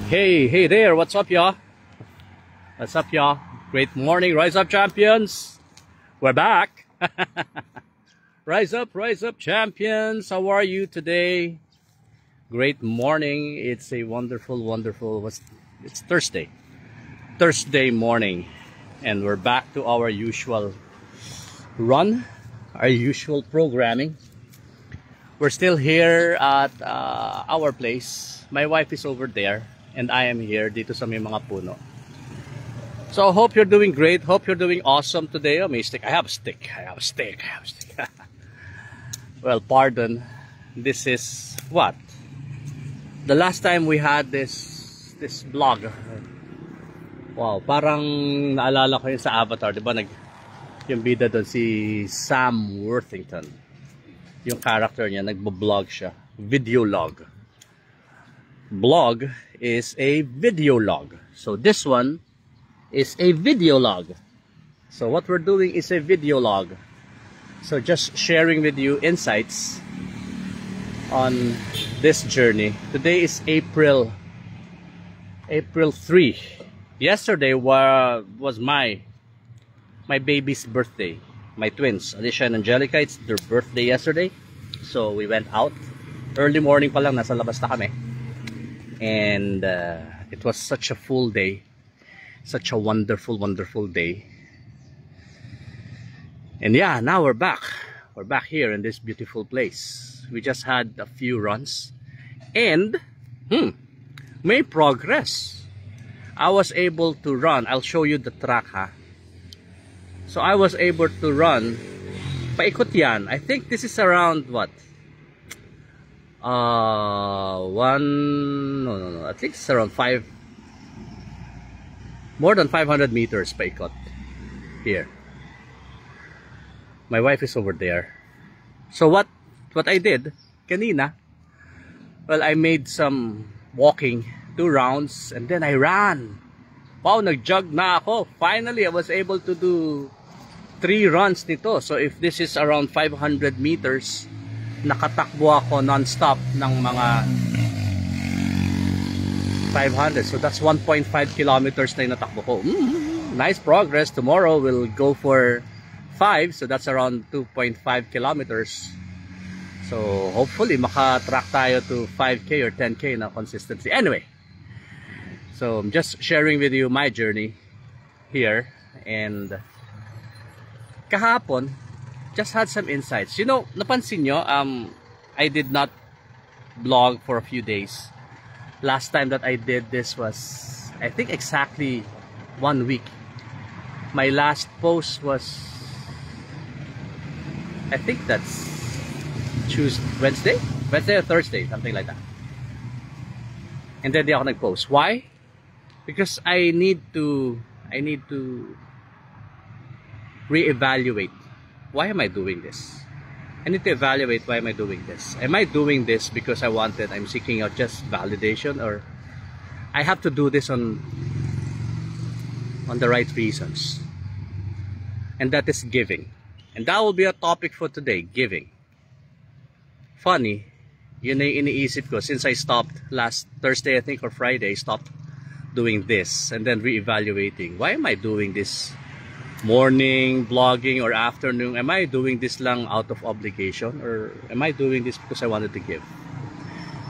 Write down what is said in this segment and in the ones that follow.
Hey there, what's up, y'all? What's up, y'all? Great morning, rise up, champions. We're back. Rise up, champions. How are you today? Great morning. It's a wonderful, it's Thursday morning, and we're back to our usual run, our usual programming. We're still here at our place. My wife is over there, and I am here dito sa may mga puno. So I hope you're doing great. Hope you're doing awesome today. Oh, may stick. I have a stick. Well, pardon. This is what? The last time we had this vlog. Wow, parang naalala ko yun sa Avatar, 'di ba? Yung bida doon si Sam Worthington. Yung character niya, nagbo-vlog siya. Video log. Blog is a video log. So this one is a video log. So what we're doing is a video log. So just sharing with you insights on this journey. Today is April 3. Yesterday was my baby's birthday. My twins, Alicia and Angelica, it's their birthday yesterday. So we went out. Early morning pa lang, nasa labas na kami. And it was such a full day. Such a wonderful day. And yeah, now we're back. We're back here in this beautiful place. We just had a few runs. And, may progress. I was able to run. I'll show you the track, ha. So I was able to run. Paikot yan. I think this is around what? I think it's around more than 500 meters paikot here. My wife is over there. So what I did kanina, well, I made some walking, 2 rounds, and then I ran. Wow, nag-jog na ako. Finally, I was able to do 3 runs nito. So if this is around 500 meters, nakatakbo ako non-stop ng mga 500. So that's 1.5 kilometers na yung natakbo ko. Nice progress. Tomorrow we'll go for 5. So that's around 2.5 kilometers. So hopefully makatrack tayo to 5K or 10K na consistency. Anyway, so I'm just sharing with you my journey here. And kahapon, just had some insights. You know, napansin nyo, I did not vlog for a few days. Last time that I did this was, I think, exactly 1 week. My last post was, I think that's Wednesday or Thursday, something like that. And then di ako nag-post. Why? Because I need to reevaluate. Why am I doing this? I need to evaluate why am I doing this. Am I doing this because I'm seeking out just validation, or I have to do this on the right reasons? And that is giving. And that will be a topic for today, giving. Funny, yun ay iniisip ko since I stopped last Thursday, I think, or Friday, stopped doing this and then reevaluating. Why am I doing this? Morning vlogging or afternoon, am I doing this lang out of obligation, or am I doing this because I wanted to give?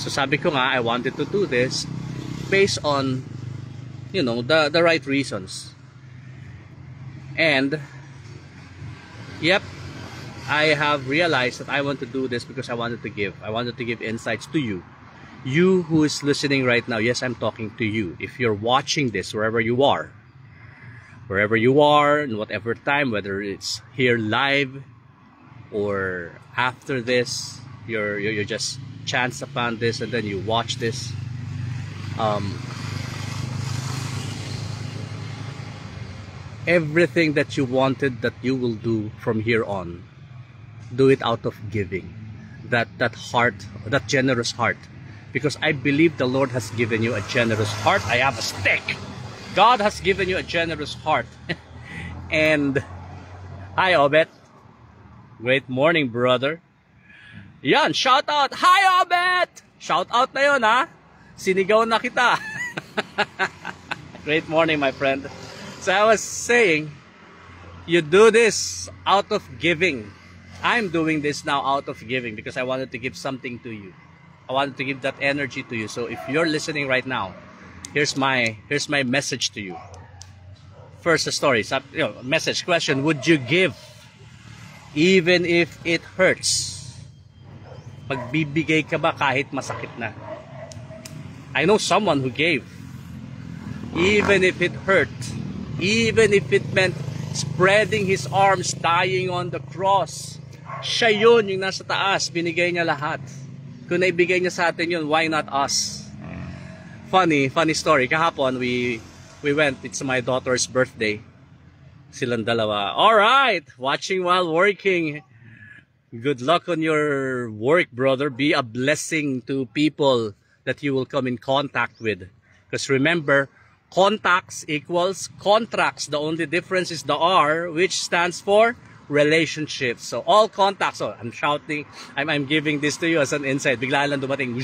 So sabi ko nga, I wanted to do this based on, you know, the right reasons. And yep, I have realized that I want to do this because I wanted to give. I wanted to give insights to you who is listening right now. Yes, I'm talking to you. If you're watching this wherever you are, in whatever time, whether it's here live or after this, you just chance upon this and then you watch this. Everything that you wanted that you will do from here on, do it out of giving. That heart, that generous heart. Because I believe the Lord has given you a generous heart. I have a stick. God has given you a generous heart. And hi, Obet. Great morning, brother. Yan, shout out. Hi, Obet! Shout out na yun, ha? Sinigaw na kita. Great morning, my friend. So I was saying, you do this out of giving. I'm doing this now out of giving because I wanted to give something to you. I wanted to give that energy to you. So if you're listening right now, here's my message to you. First, the story. Message question: would you give even if it hurts? Magbibigay ka ba kahit masakit na? I know someone who gave, even if it hurt, even if it meant spreading his arms, dying on the cross. Siya yun, yung nasa taas, binigay niya lahat. Kung naibigay niya sa atin yun, why not us? Funny story. Kahapon, we went, it's my daughter's birthday. Silang dalawa. Alright, watching while working. Good luck on your work, brother. Be a blessing to people that you will come in contact with. Because remember, contacts equals contracts. The only difference is the R, which stands for relationships. So all contacts. So I'm shouting. I'm giving this to you as an insight. Bigla lang dumating.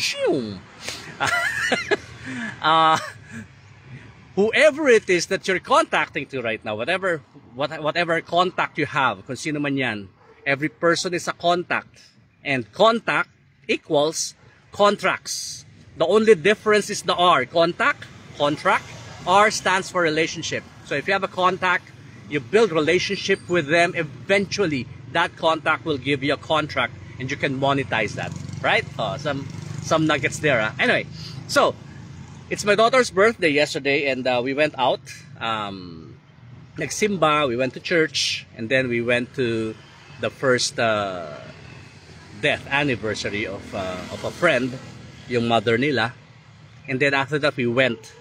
Whoever it is that you're contacting to right now, whatever contact you have, kung sino man yan, every person is a contact. And contact equals contracts. The only difference is the R. Contact, contract. R stands for relationship. So if you have a contact, you build relationship with them, eventually that contact will give you a contract and you can monetize that. Right? Some nuggets there. Huh? Anyway, so it's my daughter's birthday yesterday and we went out. Nagsimba, we went to church, and then we went to the first death anniversary of a friend, yung mother nila. And then after that, we went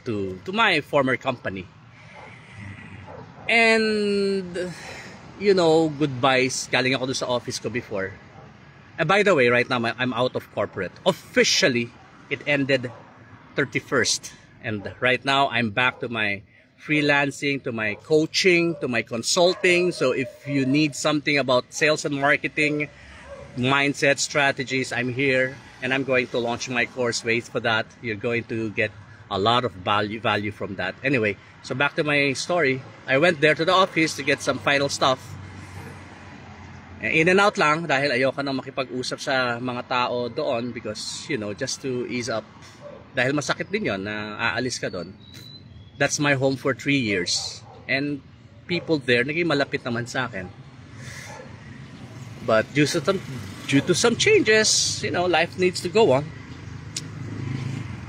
to my former company. And, you know, goodbyes. Galing ako doon sa office ko before. And by the way, right now, I'm out of corporate. Officially, it ended 31st. And right now, I'm back to my freelancing, to my coaching, to my consulting. So if you need something about sales and marketing, mindset, strategies, I'm here. And I'm going to launch my course. Wait for that. You're going to get a lot of value from that. Anyway, so back to my story. I went there to the office to get some final stuff. In and out lang dahil ayoko nang makipag-usap sa mga tao doon because, you know, just to ease up. Dahil masakit din yon na aalis ka doon. That's my home for 3 years. And people there, naging malapit naman sa akin. But due to some changes, you know, life needs to go on.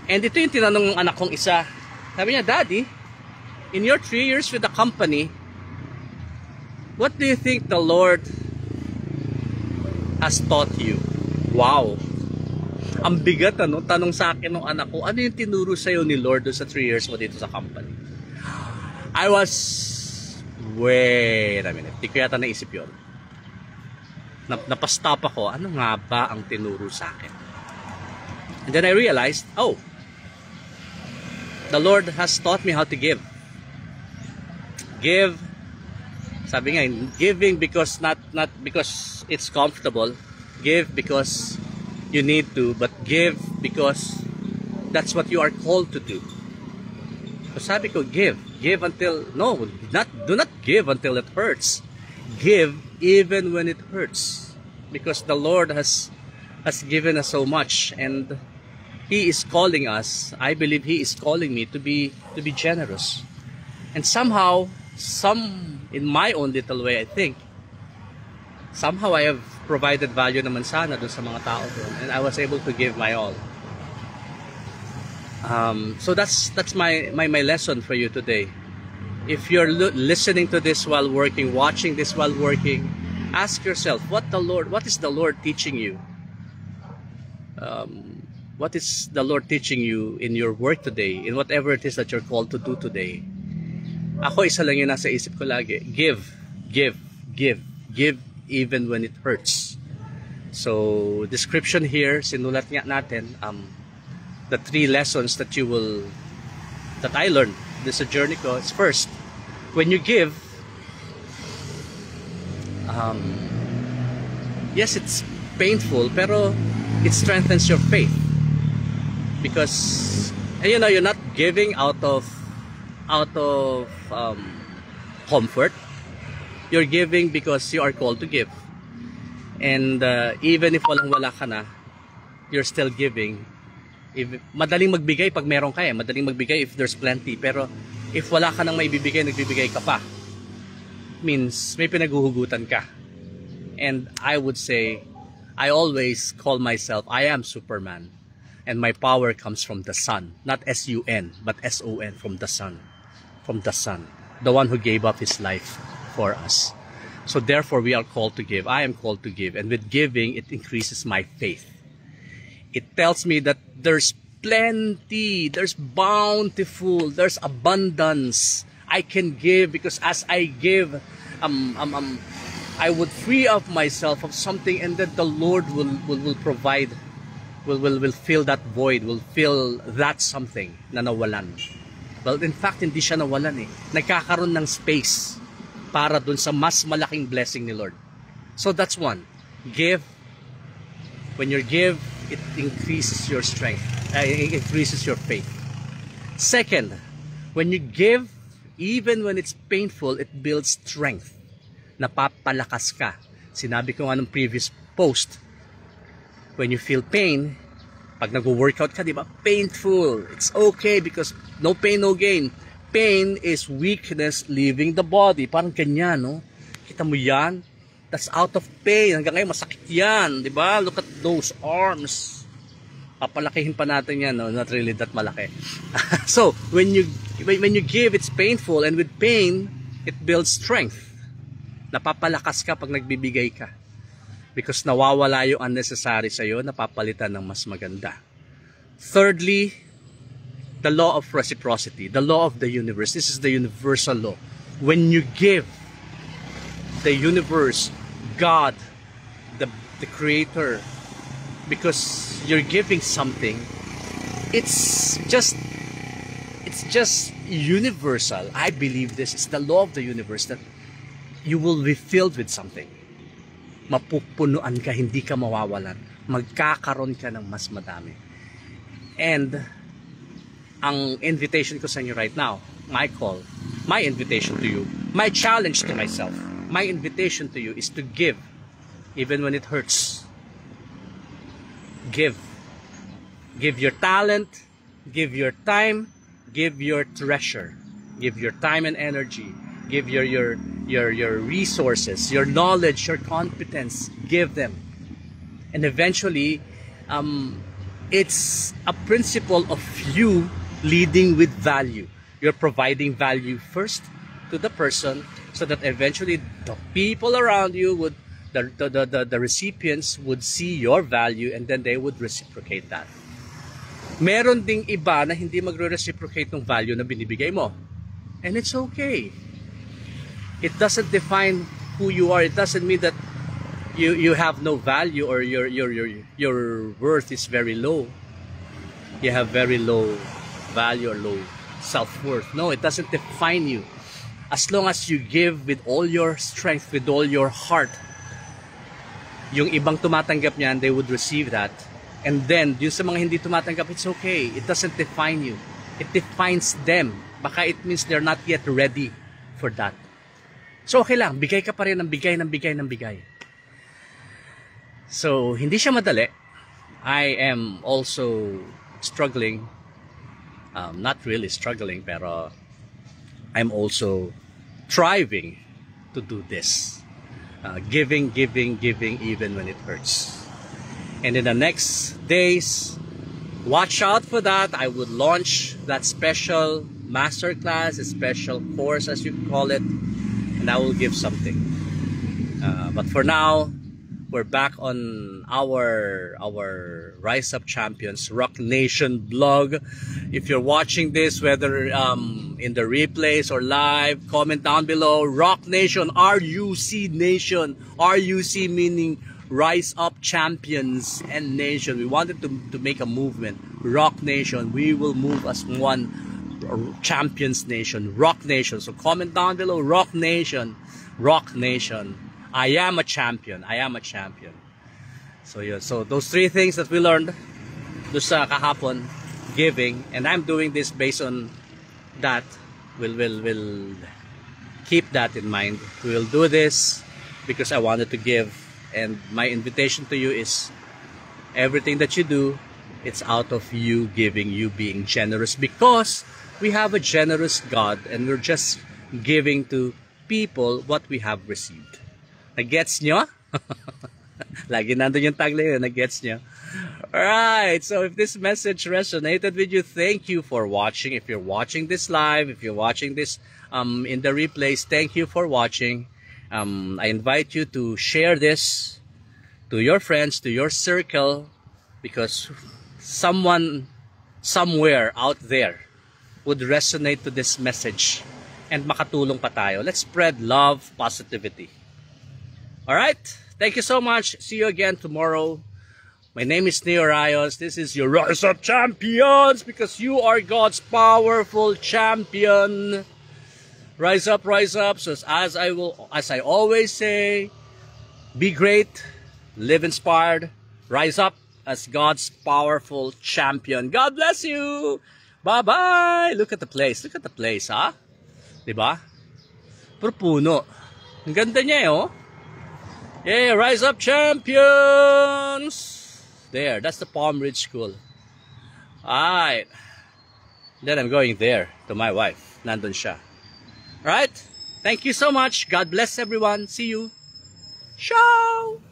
And ito yung tinanong ng anak kong isa. Sabi niya, Daddy, in your 3 years with the company, what do you think the Lord has taught you? Wow! Ang bigat, ano? Tanong sa akin ng anak ko, ano yung tinuro sa'yo ni Lord doon sa 3 years mo dito sa company? I was, wait a minute, di ko yata naisip yun. Napastop ako, ano nga ba ang tinuro sa akin? And then I realized, oh, the Lord has taught me how to give. Give, sabi nga, giving because not because it's comfortable. Give because you need to, but give because that's what you are called to do. So sabi ko, give until, no, do not give until it hurts. Give even when it hurts, because the Lord has given us so much, and He is calling us. I believe He is calling me to be generous. And somehow, in my own little way, I think, somehow I have provided value naman sana dun sa mga tao doon, and I was able to give my all. So that's my lesson for you today. If you're listening to this while working, watching this while working, ask yourself, what is the Lord teaching you? What is the Lord teaching you in your work today, in whatever it is that you're called to do today? Ako, isa lang yun nasa isip ko lagi. Give even when it hurts. So, description here, sinulat nga natin, the 3 lessons that I learned this journey ko. Is first, when you give, yes, it's painful, pero it strengthens your faith. Because And you know, you're not giving out of comfort. You're giving because you are called to give. And even if walang-wala ka na, you're still giving. Madaling magbigay pag meron ka madaling magbigay if there's plenty. Pero if wala ka nang maibibigay, nagbibigay ka pa, means may pinaghuhugutan ka. And I would say, I always call myself, I am Superman. And my power comes from the sun. Not S-U-N, but S-O-N, from the sun. From the sun. The one who gave up his life for us. So therefore, we are called to give. I am called to give. And with giving, it increases my faith. It tells me that there's plenty, there's bountiful, there's abundance. I can give because as I give, I would free up myself of something, and then the Lord will provide, will fill that void, will fill that something na nawalan. Well, in fact, hindi siya nawalan Nagkakaroon ng space para dun sa mas malaking blessing ni Lord. So that's one. Give. When you give, it increases your strength. It increases your faith. Second, when you give, even when it's painful, it builds strength. Napapalakas ka. Sinabi ko nga nung previous post, when you feel pain, pag nag-workout ka, di ba? Painful. It's okay because no pain, no gain. Pain is weakness leaving the body. Parang ganyan, no? Kita mo yan? That's out of pain. Hanggang ngayon, masakit yan. Di ba? Look at those arms. Papalakihin pa natin yan, no? Not really that malaki. So, when you give, it's painful. And with pain, it builds strength. Napapalakas ka pag nagbibigay ka. Because nawawala yung unnecessary sa'yo, napapalitan ng mas maganda. Thirdly, the law of reciprocity, the law of the universe. This is the universal law. When you give, the universe, God, the creator, because you're giving something, it's just universal. I believe this is the law of the universe, that you will be filled with something. Mapupunuan ka, hindi ka mawawalan. Magkakaroon ka ng mas madami. And ang invitation ko sa inyo right now, my call, my invitation to you, my challenge to myself, my invitation to you is to give even when it hurts. Give. Give your talent, give your time, give your treasure, give your time and energy, give your resources, your knowledge, your competence, give them. And eventually, it's a principle of you leading with value. You're providing value first to the person, so that eventually the people around you would, the recipients would see your value, and then they would reciprocate that. Meron ding iba na hindi magre-reciprocate ng value na binibigay mo. And it's okay. It doesn't define who you are. It doesn't mean that you have no value or your worth is very low. You have very low value or low self-worth. No, it doesn't define you. As long as you give with all your strength, with all your heart, yung ibang tumatanggap niyan, they would receive that. And then, yung sa mga hindi tumatanggap, it's okay. It doesn't define you. It defines them. Baka it means they're not yet ready for that. So okay lang, bigay ka pa rin ng bigay, ng bigay, ng bigay. So, hindi siya madali. I am also struggling. Not really struggling, pero I'm also striving to do this. Giving, even when it hurts. And in the next days, watch out for that. I would launch that special masterclass, a special course as you call it, and I will give something. But for now, we're back on our Rise Up Champions Rock Nation blog. If you're watching this, whether in the replays or live, comment down below. Rock Nation, RUC Nation, RUC meaning Rise Up Champions and Nation. We wanted to make a movement. Rock Nation, we will move as one. Champions Nation, Rock Nation. So comment down below. Rock Nation, Rock Nation. I am a champion. I am a champion. So yeah, so those three things that we learned doon sa kahapon, giving, and I'm doing this based on that. We'll keep that in mind. We'll do this because I wanted to give, and my invitation to you is everything that you do, it's out of you giving, you being generous, because we have a generous God and we're just giving to people what we have received. Nagets nyo? Lagi nandun yung tagline, nagets nyo? Alright, so if this message resonated with you, thank you for watching. If you're watching this live, if you're watching this in the replays, thank you for watching. I invite you to share this to your friends, to your circle, because someone somewhere out there would resonate to this message and makatulong pa tayo. Let's spread love, positivity. Alright, thank you so much. See you again tomorrow. My name is Neo Rayos. This is your Rise Up Champions, because you are God's powerful champion. Rise up, rise up. So as I always say, be great, live inspired, rise up as God's powerful champion. God bless you. Bye-bye. Look at the place. Look at the place, ha? Diba? Puro puno. Ang ganda niya, oh. Yeah, Rise Up Champions. There, that's the Palm Ridge School. Alright. Then I'm going there to my wife. Nandun siya. Alright? Thank you so much. God bless everyone. See you. Ciao!